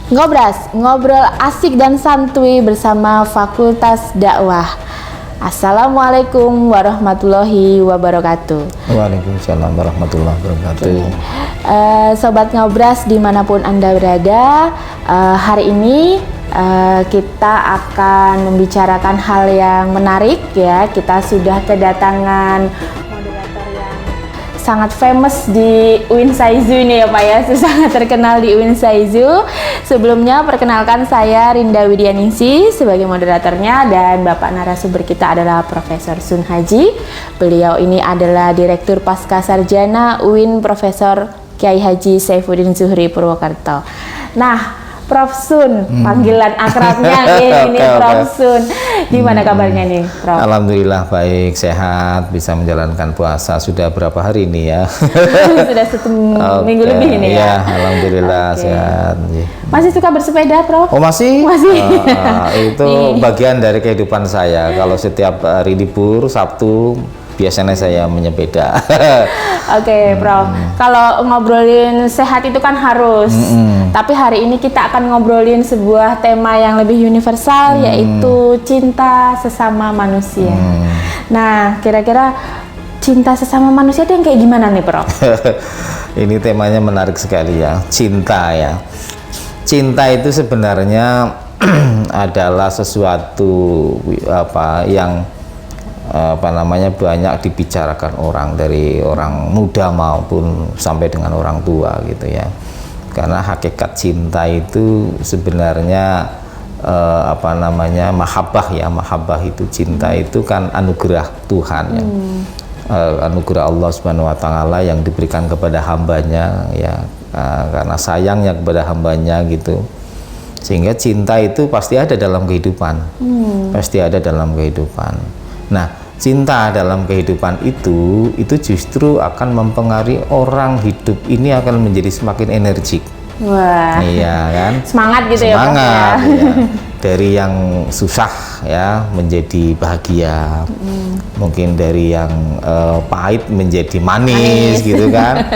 Ngobras, ngobrol asik dan santuy bersama Fakultas Dakwah. Assalamualaikum warahmatullahi wabarakatuh. Waalaikumsalam warahmatullahi wabarakatuh. Sobat Ngobras dimanapun Anda berada, hari ini kita akan membicarakan hal yang menarik ya. Kita sudah kedatangan moderator yang sangat famous di UIN Saizu ini ya Pak ya, sangat terkenal di UIN Saizu. Sebelumnya perkenalkan saya Rinda Widianingsih sebagai moderatornya, dan Bapak narasumber kita adalah Profesor Sun Haji. Beliau ini adalah Direktur Pasca Sarjana UIN Profesor Kiai Haji Saifuddin Zuhri Purwokerto. Nah, Prof Sun, panggilan akrabnya ini Prof Sun. Gimana kabarnya nih, Prof? Alhamdulillah baik, sehat, bisa menjalankan puasa. Sudah berapa hari ini ya? Sudah satu minggu lebih ini ya? Alhamdulillah sehat. Masih suka bersepeda, Prof? Oh masih? Masih. Itu bagian dari kehidupan saya. Kalau setiap hari libur, Sabtu, biasanya saya menyepeda. Oke, Prof. Kalau ngobrolin sehat itu kan harus. Tapi hari ini kita akan ngobrolin sebuah tema yang lebih universal, yaitu cinta sesama manusia. Nah, kira-kira cinta sesama manusia itu yang kayak gimana nih, Prof? Ini temanya menarik sekali ya, cinta ya. Cinta itu sebenarnya adalah sesuatu yang banyak dibicarakan orang, dari orang muda maupun sampai dengan orang tua gitu ya. Karena hakikat cinta itu sebenarnya mahabbah ya. Mahabbah itu cinta itu kan anugerah Tuhan ya. Anugerah Allah Subhanahu wa taala yang diberikan kepada hambanya ya, karena sayangnya kepada hambanya gitu. Sehingga cinta itu pasti ada dalam kehidupan. Pasti ada dalam kehidupan. Nah, cinta dalam kehidupan itu justru akan mempengaruhi orang hidup ini akan menjadi semakin energik. Wah. Iya kan? Semangat gitu semangat, ya, Prof ya. Dari yang susah ya menjadi bahagia. Mungkin dari yang pahit menjadi manis gitu kan.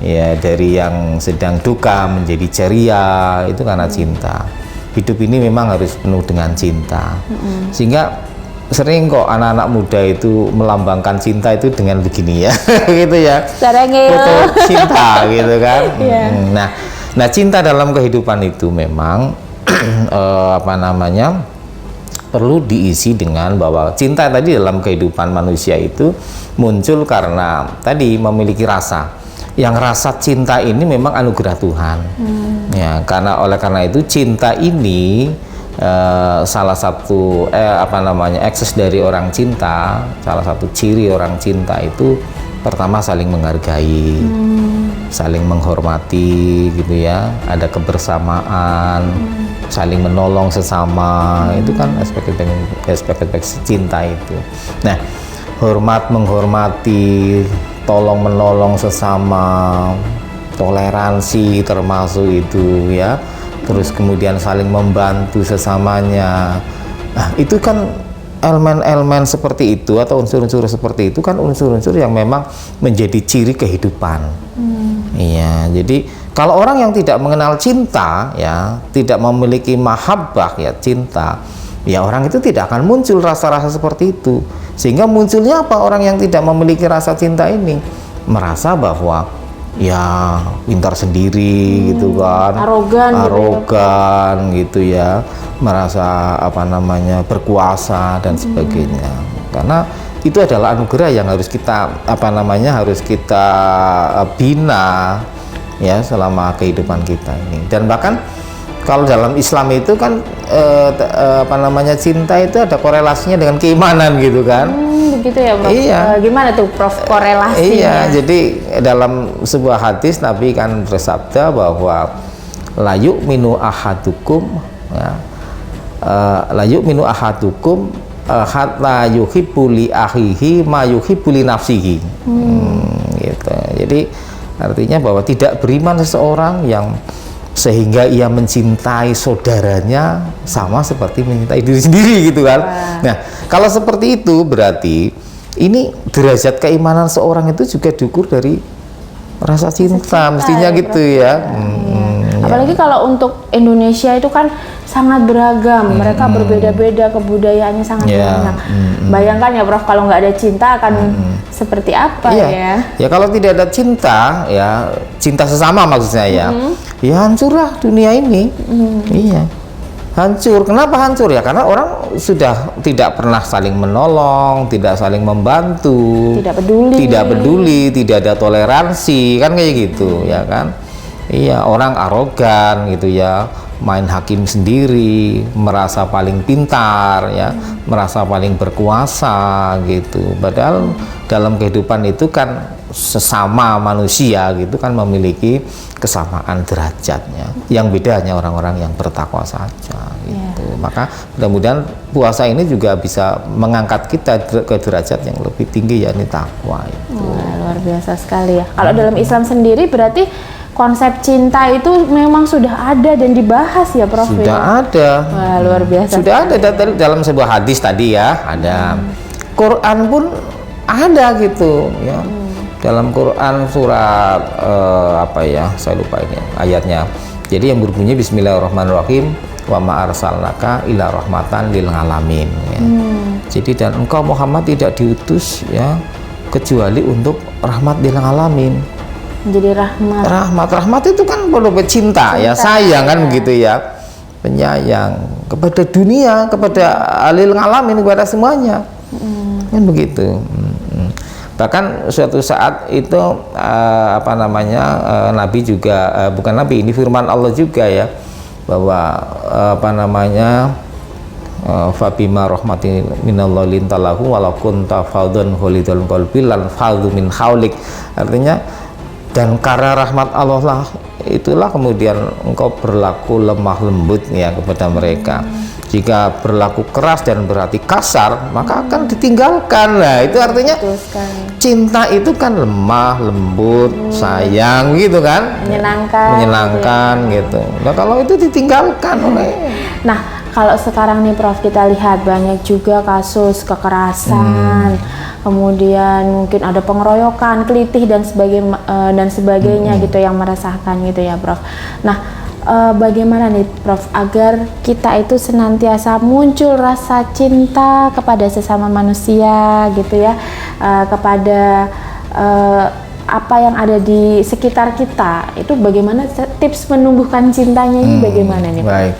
Ya, dari yang sedang duka menjadi ceria, itu karena cinta. Hidup ini memang harus penuh dengan cinta. Sehingga sering kok anak-anak muda itu melambangkan cinta itu dengan begini ya. Gitu ya. Foto cinta gitu kan. Nah, cinta dalam kehidupan itu memang perlu diisi dengan bahwa cinta tadi dalam kehidupan manusia itu muncul karena tadi memiliki rasa. Yang rasa cinta ini memang anugerah Tuhan. Ya, oleh karena itu cinta ini salah satu ekses dari orang cinta, salah satu ciri orang cinta itu pertama saling menghargai, saling menghormati gitu ya, ada kebersamaan, saling menolong sesama, itu kan aspek cinta itu. Nah, hormat menghormati, tolong menolong sesama, toleransi termasuk itu ya. Terus kemudian saling membantu sesamanya. Nah, itu kan elemen-elemen seperti itu atau unsur-unsur seperti itu kan unsur-unsur yang memang menjadi ciri kehidupan. Iya, jadi kalau orang yang tidak mengenal cinta ya, tidak memiliki mahabbah ya, cinta, ya orang itu tidak akan muncul rasa-rasa seperti itu. Sehingga munculnya apa? Orang yang tidak memiliki rasa cinta ini merasa bahwa ya pintar sendiri gitu kan, arogan gitu ya, merasa berkuasa dan sebagainya. Karena itu adalah anugerah yang harus kita bina ya selama kehidupan kita ini. Dan bahkan kalau dalam Islam itu kan cinta itu ada korelasinya dengan keimanan gitu kan. Begitu ya, Prof. Iya. Gimana tuh, Prof, korelasinya? Iya, jadi dalam sebuah hadis Nabi kan bersabda bahwa la yu'minu ahadukum ya, hatta yuhibbu li akhihi ma yuhibbu li nafsihi. Gitu. Jadi artinya bahwa tidak beriman seseorang yang sehingga ia mencintai saudaranya sama seperti mencintai diri sendiri gitu kan. Nah, kalau seperti itu berarti ini derajat keimanan seorang itu juga diukur dari rasa cinta mestinya gitu ya. Apalagi kalau untuk Indonesia itu kan sangat beragam, mereka berbeda-beda, kebudayaannya sangat banyak. Bayangkan ya Prof, kalau nggak ada cinta akan seperti apa ya? Ya kalau tidak ada cinta, ya cinta sesama maksudnya ya hancurlah dunia ini. Iya, hancur. Kenapa hancur ya? Karena orang sudah tidak pernah saling menolong, tidak saling membantu, tidak peduli, tidak ada toleransi, kan kayak gitu, ya kan? Iya, orang arogan gitu ya, main hakim sendiri, merasa paling pintar ya, merasa paling berkuasa gitu. Padahal dalam kehidupan itu kan sesama manusia gitu kan memiliki kesamaan derajatnya. Yang beda hanya orang-orang yang bertakwa saja gitu. Maka mudah-mudahan puasa ini juga bisa mengangkat kita ke derajat yang lebih tinggi, yakni takwa itu. Wah, luar biasa sekali ya. Kalau dalam Islam sendiri berarti konsep cinta itu memang sudah ada dan dibahas ya Prof? Sudah ada. Wah, luar biasa. Sudah ada dalam sebuah hadis tadi ya, ada. Quran pun ada gitu ya. Dalam Quran surat apa ya? Saya lupa ini ayatnya. Jadi yang berbunyi Bismillahirrahmanirrahim, wa ma arsalnaka illa rahmatan lil alamin ya. Jadi dan engkau Muhammad tidak diutus ya kecuali untuk rahmat lil alamin. Jadi rahmat itu kan perlu cinta ya, sayang kan begitu ya, penyayang kepada dunia, kepada alil ngalamin, kepada semuanya kan begitu. Bahkan suatu saat itu apa namanya Nabi juga bukan Nabi, ini firman Allah juga ya, bahwa apa namanya fabima rahmatin minallahi lintalahu walau kunta fadhan ghalidul qalbi lan fadhu min haulik. Artinya dan karena rahmat Allah lah itulah kemudian engkau berlaku lemah lembut ya kepada mereka. Jika berlaku keras dan berarti kasar maka akan ditinggalkan. Nah itu artinya cinta itu kan lemah lembut, sayang gitu kan, menyenangkan gitu. Nah kalau itu ditinggalkan oleh kalau sekarang nih Prof, kita lihat banyak juga kasus kekerasan, kemudian mungkin ada pengeroyokan, kelitih dan sebagainya gitu yang meresahkan gitu ya Prof. Nah, bagaimana nih Prof agar kita itu senantiasa muncul rasa cinta kepada sesama manusia gitu ya, kepada apa yang ada di sekitar kita, itu bagaimana tips menumbuhkan cintanya ini bagaimana nih Prof? Baik.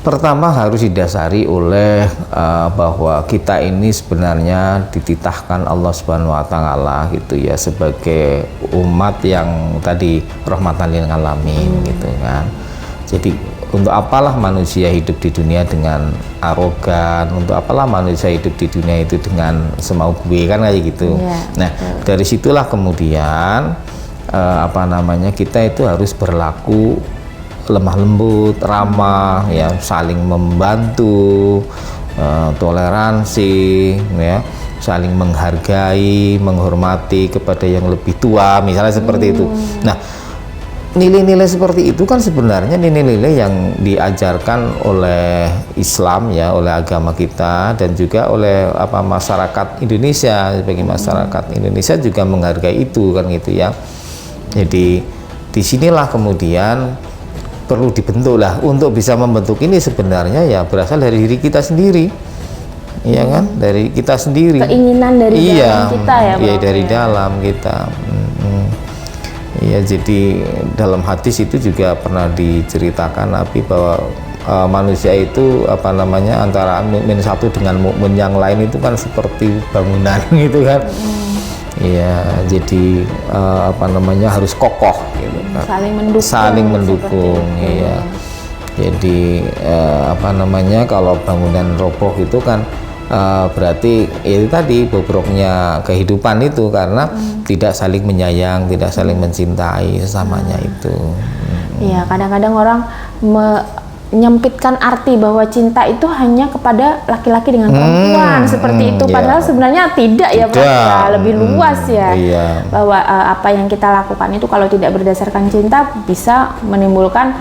Pertama harus didasari oleh bahwa kita ini sebenarnya dititahkan Allah Subhanahu wa taala gitu ya sebagai umat yang tadi rahmatan lil alamin gitu kan. Jadi untuk apalah manusia hidup di dunia dengan arogan, untuk apalah manusia hidup di dunia itu dengan semau gue kan kayak gitu. Nah, dari situlah kemudian apa namanya kita itu harus berlaku lemah lembut, ramah, ya, saling membantu, toleransi, ya, saling menghargai, menghormati kepada yang lebih tua, misalnya seperti itu. Nah, nilai-nilai seperti itu kan sebenarnya nilai-nilai yang diajarkan oleh Islam ya, oleh agama kita dan juga oleh masyarakat Indonesia. Sebagai masyarakat Indonesia juga menghargai itu kan gitu ya. Jadi disinilah kemudian perlu dibentuk lah. Untuk bisa membentuk ini sebenarnya ya berasal dari diri kita sendiri, iya kan, dari kita sendiri, keinginan dari dalam kita ya, iya dari dalam kita. Iya, jadi dalam hadis itu juga pernah diceritakan Nabi bahwa manusia itu antara mukmin satu dengan mukmin yang lain itu kan seperti bangunan gitu kan. Iya, jadi harus kokoh gitu kan. Saling mendukung, iya. Jadi kalau bangunan roboh itu kan berarti itu tadi bobroknya kehidupan itu karena tidak saling menyayang, tidak saling mencintai sesamanya itu. Iya, kadang-kadang orang menyempitkan arti bahwa cinta itu hanya kepada laki-laki dengan perempuan seperti itu, padahal sebenarnya tidak ya Pak, ya, lebih luas ya. Bahwa apa yang kita lakukan itu kalau tidak berdasarkan cinta bisa menimbulkan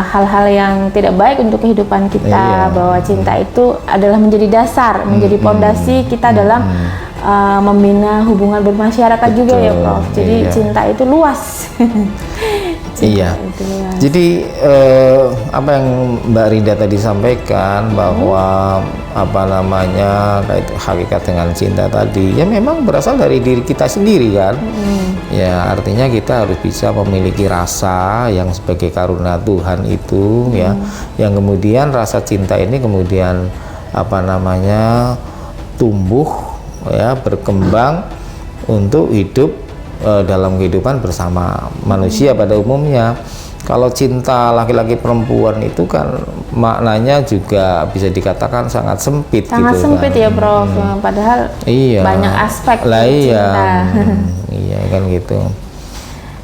hal-hal yang tidak baik untuk kehidupan kita. Bahwa cinta itu adalah menjadi dasar, menjadi pondasi kita dalam membina hubungan bermasyarakat juga ya Prof. Jadi cinta itu luas. Iya. Itu ya. Jadi apa yang Mbak Rinda tadi sampaikan bahwa apa namanya hakikat dengan cinta tadi ya memang berasal dari diri kita sendiri kan. Ya artinya kita harus bisa memiliki rasa yang sebagai karunia Tuhan itu ya, yang kemudian rasa cinta ini kemudian apa namanya tumbuh ya, berkembang untuk hidup dalam kehidupan bersama manusia pada umumnya. Kalau cinta laki-laki perempuan itu kan maknanya juga bisa dikatakan sangat sempit. Sangat gitu sempit kan. ya Prof. Padahal Iya. banyak aspek lah iya. cinta. Iya kan gitu.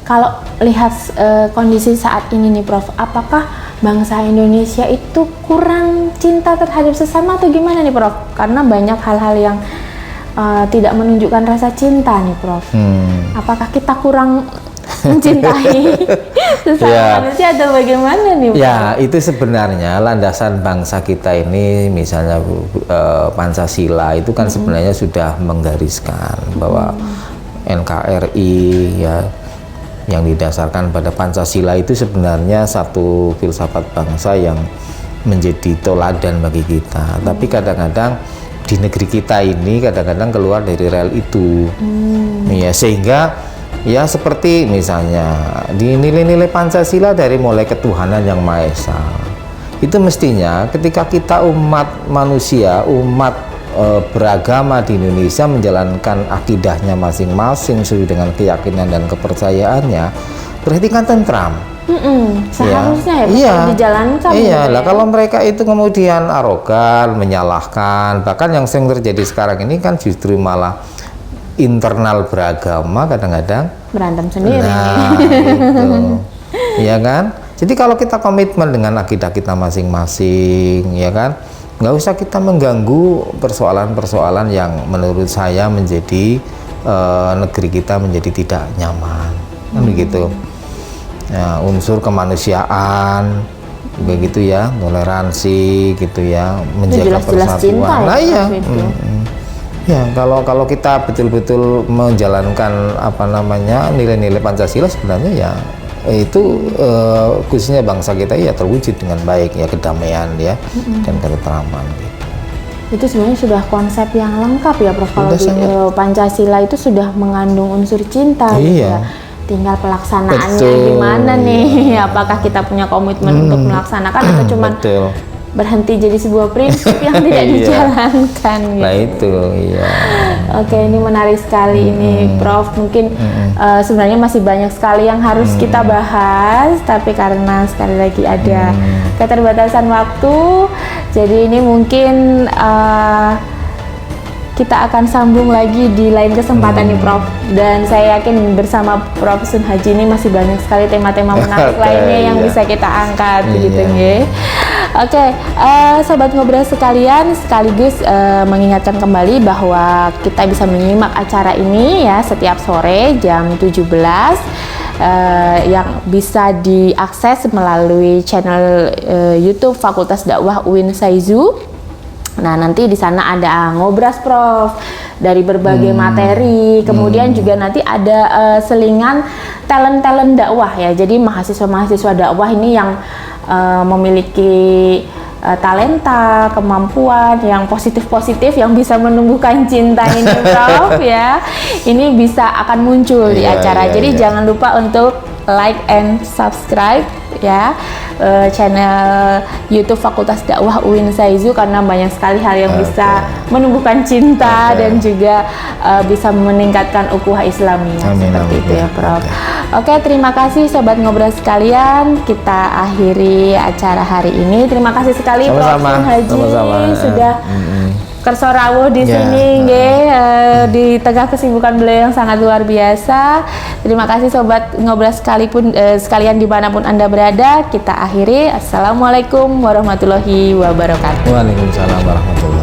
Kalau lihat kondisi saat ini nih Prof, apakah bangsa Indonesia itu kurang cinta terhadap sesama atau gimana nih Prof? Karena banyak hal-hal yang tidak menunjukkan rasa cinta nih Prof. Apakah kita kurang mencintai sesama manusia atau bagaimana nih Prof? Ya itu sebenarnya landasan bangsa kita ini misalnya Pancasila itu kan sebenarnya sudah menggariskan bahwa NKRI ya yang didasarkan pada Pancasila itu sebenarnya satu filsafat bangsa yang menjadi teladan bagi kita. Tapi kadang-kadang di negeri kita ini kadang-kadang keluar dari rel itu, ya sehingga ya seperti misalnya di nilai-nilai Pancasila dari mulai ketuhanan yang Maha Esa itu mestinya ketika kita umat manusia, umat beragama di Indonesia menjalankan akidahnya masing-masing sesuai dengan keyakinan dan kepercayaannya, berarti kan tentram. Seharusnya ya dijalankan. Iya lah, kalau mereka itu kemudian arogan, menyalahkan, bahkan yang sering terjadi sekarang ini kan justru malah internal beragama kadang-kadang berantem sendiri. Nah, gitu. Iya kan? Jadi kalau kita komitmen dengan akidah kita masing-masing, ya kan, nggak usah kita mengganggu persoalan-persoalan yang menurut saya menjadi negeri kita menjadi tidak nyaman, kan begitu. Ya, unsur kemanusiaan begitu ya, toleransi gitu ya, menjaga persatuan. Cinta ya, nah iya, ya kalau kita betul-betul menjalankan apa namanya nilai-nilai Pancasila sebenarnya ya itu khususnya bangsa kita ya terwujud dengan baik ya, kedamaian ya dan ketentraman gitu. Itu sebenarnya sudah konsep yang lengkap ya Prof. Kalau di Pancasila itu sudah mengandung unsur cinta. Iya. Gitu ya. Tinggal pelaksanaannya gimana nih? Apakah kita punya komitmen untuk melaksanakan atau cuma berhenti jadi sebuah prinsip yang tidak dijalankan gitu. Nah itu iya. Oke, ini menarik sekali ini Prof. Mungkin sebenarnya masih banyak sekali yang harus kita bahas, tapi karena sekali lagi ada keterbatasan waktu, jadi ini mungkin kita akan sambung lagi di lain kesempatan nih Prof. Dan saya yakin bersama Prof. Sun Haji ini masih banyak sekali tema-tema menarik lainnya yang bisa kita angkat gitu ya. Oke, sobat ngobrol sekalian, sekaligus mengingatkan kembali bahwa kita bisa menyimak acara ini ya setiap sore jam 17 yang bisa diakses melalui channel YouTube Fakultas Dakwah UIN SAIZU. Nah, nanti di sana ada ngobras Prof dari berbagai materi. Kemudian juga nanti ada selingan talent-talent dakwah ya. Jadi mahasiswa-mahasiswa dakwah ini yang memiliki talenta, kemampuan yang positif-positif yang bisa menumbuhkan cinta ini Prof ya. Ini bisa akan muncul di acara. Jadi jangan lupa untuk like and subscribe ya channel YouTube Fakultas Dakwah UIN SAIZU karena banyak sekali hal yang bisa menumbuhkan cinta dan juga bisa meningkatkan ukhuwah Islamiyah seperti itu ya Prof. Oke, terima kasih sobat ngobrol sekalian. Kita akhiri acara hari ini. Terima kasih sekali Prof. Sun Haji sudah kerso rawuh di sini di tengah kesibukan beliau yang sangat luar biasa. Terima kasih sobat ngobrol sekalian dimanapun Anda berada. Kita akhiri. Assalamualaikum warahmatullahi wabarakatuh. Waalaikumsalam warahmatullahi wabarakatuh.